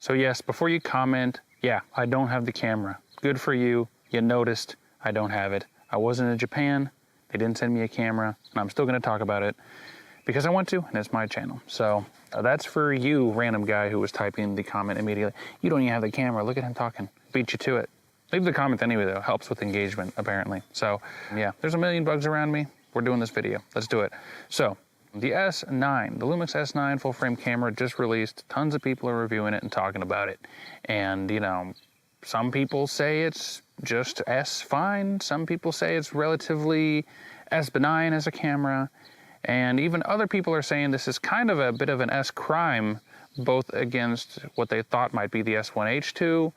So yes, before you comment, yeah, I don't have the camera. Good for you. You noticed I don't have it. I wasn't in Japan. They didn't send me a camera, and I'm still going to talk about it because I want to, and it's my channel. So that's for you, random guy who was typing the comment immediately. You don't even have the camera. Look at him talking. Beat you to it. Leave the comment anyway, though. Helps with engagement, apparently. So yeah, there's a million bugs around me. We're doing this video. Let's do it. So the S9, the Lumix S9 full frame camera just released. Tons of people are reviewing it and talking about it. And, you know, some people say it's just S fine. Some people say it's relatively S benign as a camera. And even other people are saying this is kind of a bit of an S crime, both against what they thought might be the S1H2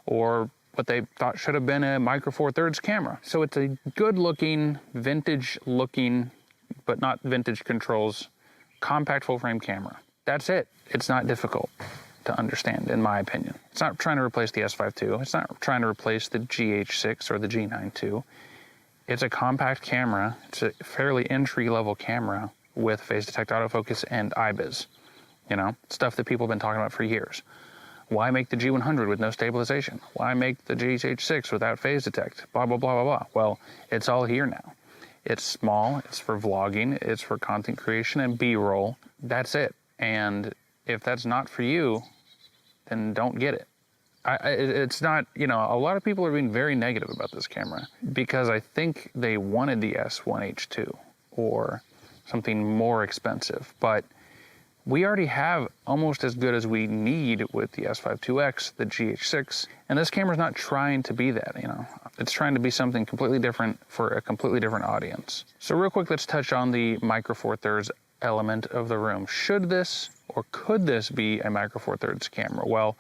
or what they thought should have been a Micro Four Thirds camera. So it's a good looking, vintage looking, but not vintage controls, compact full frame camera. That's it. It's not difficult to understand, in my opinion. It's not trying to replace the S5 II. It's not trying to replace the GH6 or the G9 II. It's a compact camera. It's a fairly entry-level camera with phase detect autofocus and IBIS. You know, stuff that people have been talking about for years. Why make the G100 with no stabilization? Why make the GH6 without phase detect? Blah, blah, blah, blah, blah. Well, it's all here now. It's small, it's for vlogging, it's for content creation and B-roll. That's it. And if that's not for you, then don't get it. It's not, you know, a lot of people are being very negative about this camera because I think they wanted the S1H2 or something more expensive, but we already have almost as good as we need with the S5 IIX, the GH6, and this camera's not trying to be that, you know. It's trying to be something completely different for a completely different audience. So real quick, let's touch on the Micro Four Thirds element of the room. Should this or could this be a Micro Four Thirds camera? Well,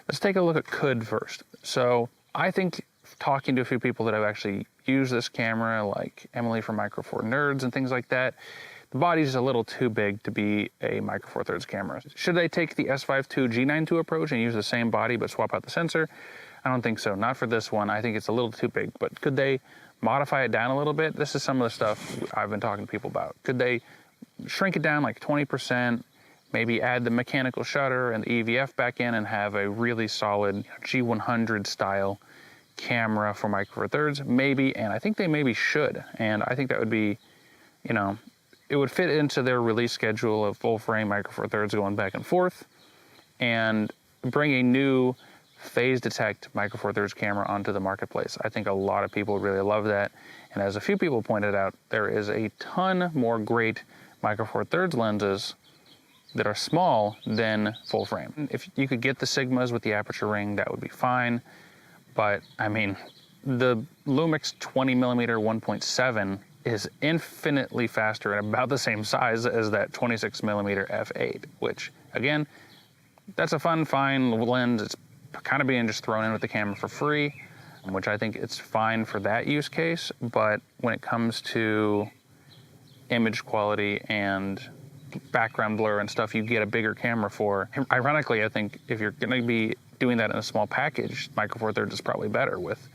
let's take a look at could first. So I think, talking to a few people that have actually used this camera, like Emily from Micro Four Nerds and things like that, the body's a little too big to be a Micro Four Thirds camera. Should they take the S5 II G9 II approach and use the same body but swap out the sensor? I don't think so. Not for this one. I think it's a little too big. But could they modify it down a little bit? This is some of the stuff I've been talking to people about. Could they shrink it down like 20%, maybe add the mechanical shutter and the EVF back in and have a really solid G100 style camera for Micro Four Thirds? Maybe, and I think they maybe should. And I think that would be, you know, it would fit into their release schedule of full frame Micro Four Thirds going back and forth and bring a new phase detect Micro Four Thirds camera onto the marketplace. I think a lot of people really love that. And as a few people pointed out, there is a ton more great Micro Four Thirds lenses that are small than full frame. If you could get the Sigmas with the aperture ring, that would be fine. But I mean, the Lumix 20mm 1.7 is infinitely faster and about the same size as that 26mm f8, which again, that's a fine lens. It's kind of being just thrown in with the camera for free, which I think it's fine for that use case. But when it comes to image quality and background blur and stuff you get a bigger camera for, ironically, I think if you're gonna be doing that in a small package, Micro Four Thirds is probably better with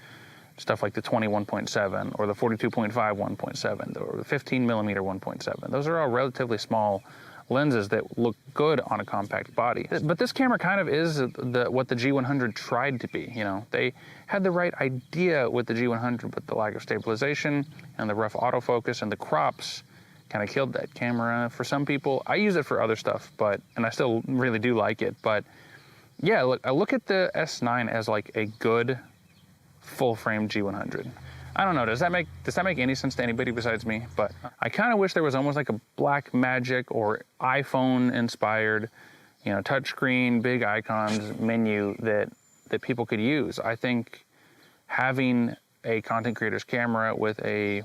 stuff like the 21.7 or the 42.5 1.7 or the 15mm 1.7. Those are all relatively small lenses that look good on a compact body. But this camera kind of is what the G100 tried to be. You know, they had the right idea with the G100, but the lack of stabilization and the rough autofocus and the crops kind of killed that camera for some people. I use it for other stuff, and I still really do like it. But yeah, look, I look at the S9 as like a good full frame G100. I don't know, does that make any sense to anybody besides me? But I kind of wish there was almost like a Black Magic or iPhone inspired, you know, touchscreen, big icons menu that people could use. I think having a content creator's camera with a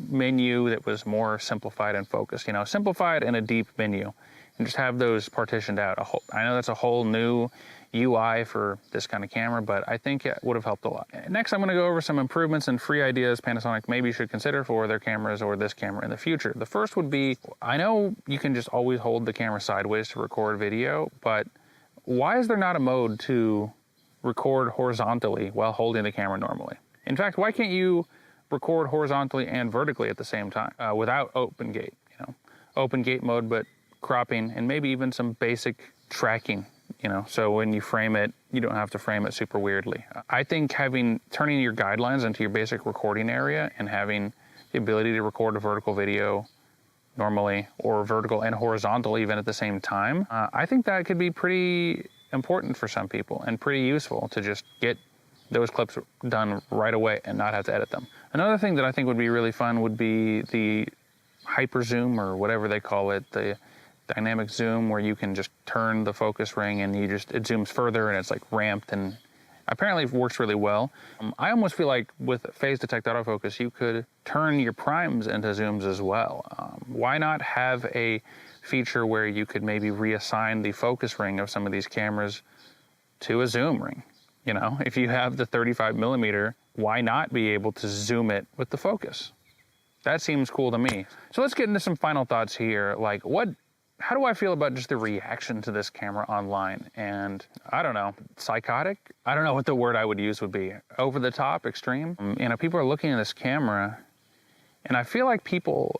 menu that was more simplified and focused, you know, simplified and a deep menu, and just have those partitioned out. I know that's a whole new UI for this kind of camera, but I think it would have helped a lot. Next, I'm going to go over some improvements and free ideas Panasonic maybe should consider for their cameras or this camera in the future. The first would be, I know you can just always hold the camera sideways to record video, but why is there not a mode to record horizontally while holding the camera normally? In fact, why can't you record horizontally and vertically at the same time without open gate? You know, open gate mode, but cropping and maybe even some basic tracking you know, so when you frame it, you don't have to frame it super weirdly. I think turning your guidelines into your basic recording area and having the ability to record a vertical video normally, or vertical and horizontal even at the same time, I think that could be pretty important for some people and pretty useful to just get those clips done right away and not have to edit them. Another thing that I think would be really fun would be the hyper zoom, or whatever they call it, the dynamic zoom, where you can just turn the focus ring and it zooms further and it's like ramped, and apparently it works really well. I almost feel like with phase detect autofocus, you could turn your primes into zooms as well. Why not have a feature where you could maybe reassign the focus ring of some of these cameras to a zoom ring? You know, if you have the 35mm, why not be able to zoom it with the focus? That seems cool to me. So let's get into some final thoughts here. Like, how do I feel about just the reaction to this camera online? And I don't know, psychotic? I don't know what the word I would use would be. Over the top, extreme? You know, people are looking at this camera, and I feel like people,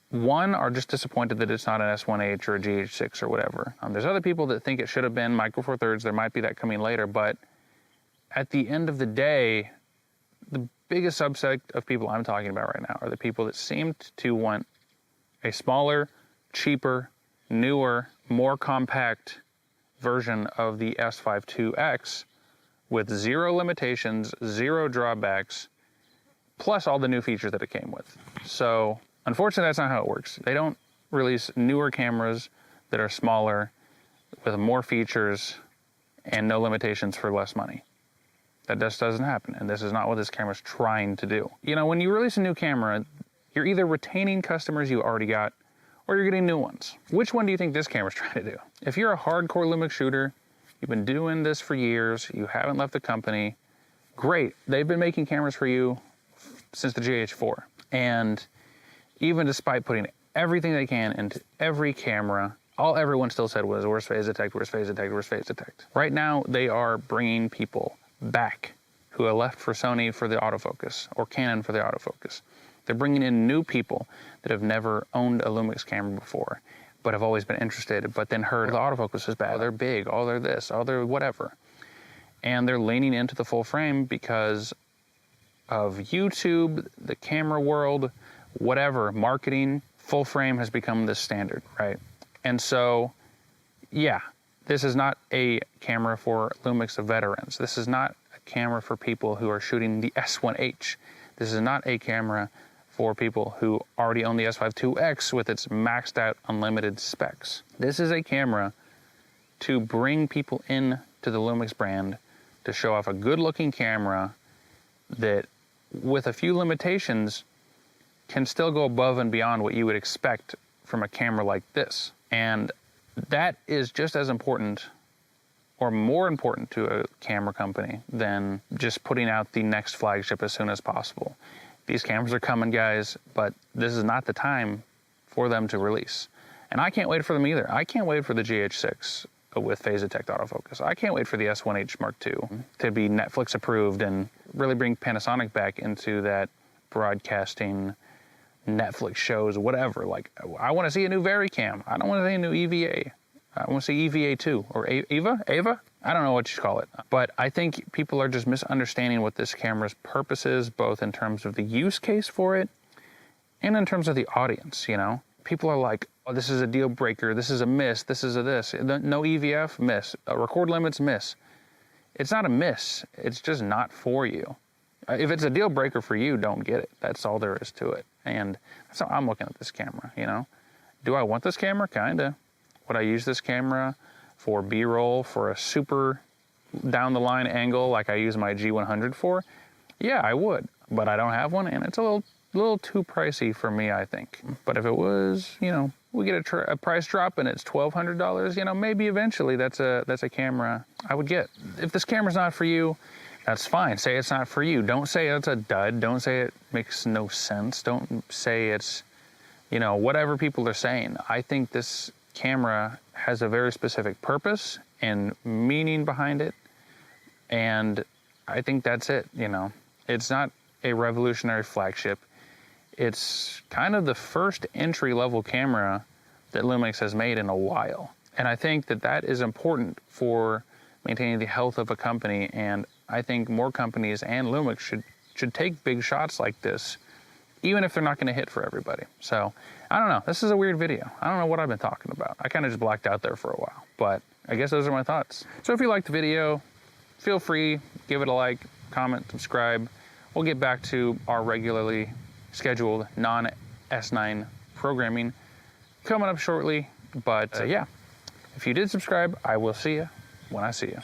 one, are just disappointed that it's not an S1H or a GH6 or whatever. There's other people that think it should have been Micro Four Thirds. There might be that coming later, but at the end of the day, the biggest subset of people I'm talking about right now are the people that seem to want a smaller, cheaper, newer, more compact version of the S5 IIX with zero limitations, zero drawbacks, plus all the new features that it came with. So unfortunately, that's not how it works. They don't release newer cameras that are smaller with more features and no limitations for less money. That just doesn't happen, and this is not what this camera's trying to do. You know, when you release a new camera, you're either retaining customers you already got, or you're getting new ones. Which one do you think this camera's trying to do? If you're a hardcore Lumix shooter, you've been doing this for years, you haven't left the company, great. They've been making cameras for you since the GH4. And even despite putting everything they can into every camera, all everyone still said was, where's phase detect, where's phase detect, where's phase detect? Right now, they are bringing people back who have left for Sony for the autofocus, or Canon for the autofocus. They're bringing in new people that have never owned a Lumix camera before, but have always been interested, but then heard the autofocus is bad, oh, they're big, oh, they're this, oh, they're whatever. And they're leaning into the full frame because of YouTube, the camera world, whatever, marketing. Full frame has become the standard, right? And so, yeah, this is not a camera for Lumix veterans. This is not a camera for people who are shooting the S1H. This is not a camera for people who already own the S5 IIX with its maxed out unlimited specs. This is a camera to bring people in to the Lumix brand, to show off a good looking camera that, with a few limitations, can still go above and beyond what you would expect from a camera like this. And that is just as important, or more important, to a camera company than just putting out the next flagship as soon as possible. These cameras are coming, guys, but this is not the time for them to release. And I can't wait for them either. I can't wait for the GH6 with phase detect autofocus. I can't wait for the S1H Mark II to be Netflix approved and really bring Panasonic back into that broadcasting, Netflix shows, whatever. Like, I want to see a new Varicam. I don't want to see a new EVA. I want to see EVA 2 or Ava? I don't know what you call it. But I think people are just misunderstanding what this camera's purpose is, both in terms of the use case for it and in terms of the audience, you know? People are like, oh, this is a deal breaker. This is a miss. This is a this. No EVF, miss. Record limits, miss. It's not a miss. It's just not for you. If it's a deal breaker for you, don't get it. That's all there is to it. And that's how I'm looking at this camera, you know? Do I want this camera? Kinda. Would I use this camera for B-roll, for a super down-the-line angle like I use my G100 for? Yeah, I would. But I don't have one, and it's a little too pricey for me, I think. But if it was, you know, we get a price drop and it's $1,200, you know, maybe eventually that's a camera I would get. If this camera's not for you, that's fine. Say it's not for you. Don't say it's a dud. Don't say it makes no sense. Don't say it's, you know, whatever people are saying. I think this camera has a very specific purpose and meaning behind it. And I think that's it, you know. It's not a revolutionary flagship. It's kind of the first entry-level camera that Lumix has made in a while. And I think that that is important for maintaining the health of a company. And I think more companies and Lumix should take big shots like this, even if they're not going to hit for everybody. So I don't know. This is a weird video. I don't know what I've been talking about. I kind of just blacked out there for a while, but I guess those are my thoughts. So if you liked the video, feel free, give it a like, comment, subscribe. We'll get back to our regularly scheduled non-S9 programming coming up shortly. But yeah, if you did subscribe, I will see you when I see you.